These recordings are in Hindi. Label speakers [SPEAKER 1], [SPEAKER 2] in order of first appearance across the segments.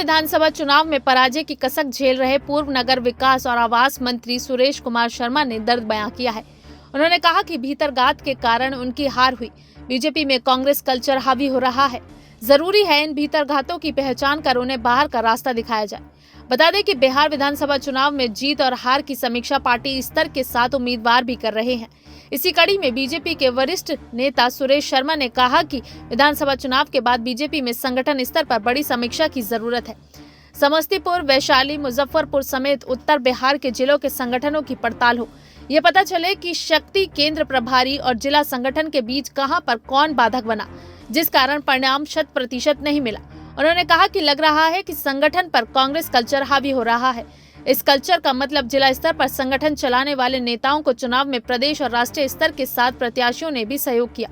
[SPEAKER 1] विधानसभा चुनाव में पराजय की कसक झेल रहे पूर्व नगर विकास और आवास मंत्री सुरेश कुमार शर्मा ने दर्द बयां किया है। उन्होंने कहा कि भीतरघात के कारण उनकी हार हुई। बीजेपी में कांग्रेस कल्चर हावी हो रहा है। जरूरी है इन भीतरघातों की पहचान कर उन्हें बाहर का रास्ता दिखाया जाए। बता दें कि बिहार विधानसभा चुनाव में जीत और हार की समीक्षा पार्टी स्तर के 7 उम्मीदवार भी कर रहे हैं। इसी कड़ी में बीजेपी के वरिष्ठ नेता सुरेश शर्मा ने कहा कि विधानसभा चुनाव के बाद बीजेपी में संगठन स्तर पर बड़ी समीक्षा की जरूरत है। समस्तीपुर, वैशाली, मुजफ्फरपुर समेत उत्तर बिहार के जिलों के संगठनों की पड़ताल हो। ये पता चले कि शक्ति केंद्र प्रभारी और जिला संगठन के बीच कहां पर कौन बाधक बना, जिस कारण परिणाम 100% नहीं मिला। उन्होंने कहा कि लग रहा है कि संगठन पर कांग्रेस कल्चर हावी हो रहा है। इस कल्चर का मतलब जिला स्तर पर संगठन चलाने वाले नेताओं को चुनाव में प्रदेश और राष्ट्रीय स्तर के 7 प्रत्याशियों ने भी सहयोग किया।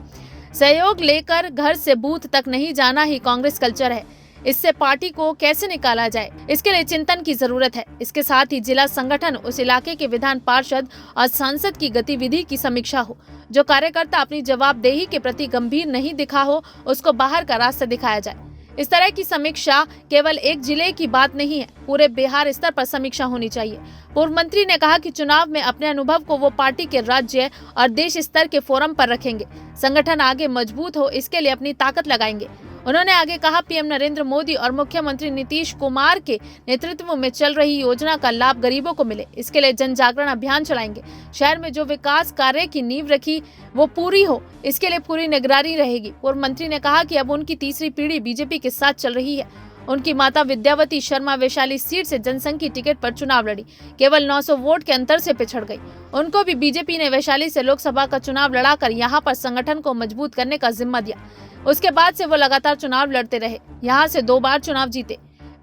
[SPEAKER 1] सहयोग लेकर घर से बूथ तक नहीं जाना ही कांग्रेस कल्चर है। इससे पार्टी को कैसे निकाला जाए, इसके लिए चिंतन की जरूरत है। इसके साथ ही जिला संगठन, उस इलाके के विधान पार्षद और सांसद की गतिविधि की समीक्षा हो। जो कार्यकर्ता अपनी जवाबदेही के प्रति गंभीर नहीं दिखा हो, उसको बाहर का रास्ता दिखाया जाए। इस तरह की समीक्षा केवल एक जिले की बात नहीं है, पूरे बिहार स्तर पर समीक्षा होनी चाहिए। पूर्व मंत्री ने कहा कि चुनाव में अपने अनुभव को वो पार्टी के राज्य और देश स्तर के फोरम पर रखेंगे। संगठन आगे मजबूत हो, इसके लिए अपनी ताकत लगाएंगे। उन्होंने आगे कहा, पीएम नरेंद्र मोदी और मुख्यमंत्री नीतीश कुमार के नेतृत्व में चल रही योजना का लाभ गरीबों को मिले, इसके लिए जन जागरण अभियान चलाएंगे। शहर में जो विकास कार्य की नींव रखी वो पूरी हो, इसके लिए पूरी निगरानी रहेगी। पूर्व मंत्री ने कहा कि अब उनकी तीसरी पीढ़ी बीजेपी के साथ चल रही है। उनकी माता विद्यावती शर्मा वैशाली सीट से जनसंघ की टिकट पर चुनाव लड़ी, केवल 900 वोट के अंतर से पिछड़ गई। उनको भी बीजेपी ने वैशाली से लोकसभा का चुनाव लड़ाकर यहाँ पर संगठन को मजबूत करने का जिम्मा दिया। उसके बाद से वो लगातार चुनाव लड़ते रहे, यहाँ से 2 बार चुनाव जीते।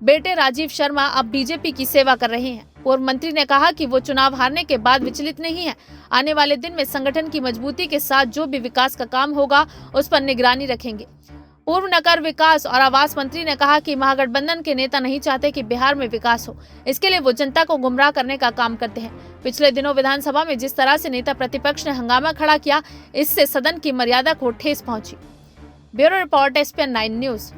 [SPEAKER 1] बेटे राजीव शर्मा अब बीजेपी की सेवा कर रहे हैं। पूर्व मंत्री ने कहा कि वो चुनाव हारने के बाद विचलित नहीं है। आने वाले दिन में संगठन की मजबूती के साथ जो भी विकास का काम होगा उस पर निगरानी रखेंगे। पूर्व नगर विकास और आवास मंत्री ने कहा कि महागठबंधन के नेता नहीं चाहते कि बिहार में विकास हो, इसके लिए वो जनता को गुमराह करने का काम करते हैं। पिछले दिनों विधानसभा में जिस तरह से नेता प्रतिपक्ष ने हंगामा खड़ा किया, इससे सदन की मर्यादा को ठेस पहुंची। Bureau report, SPN 9 news.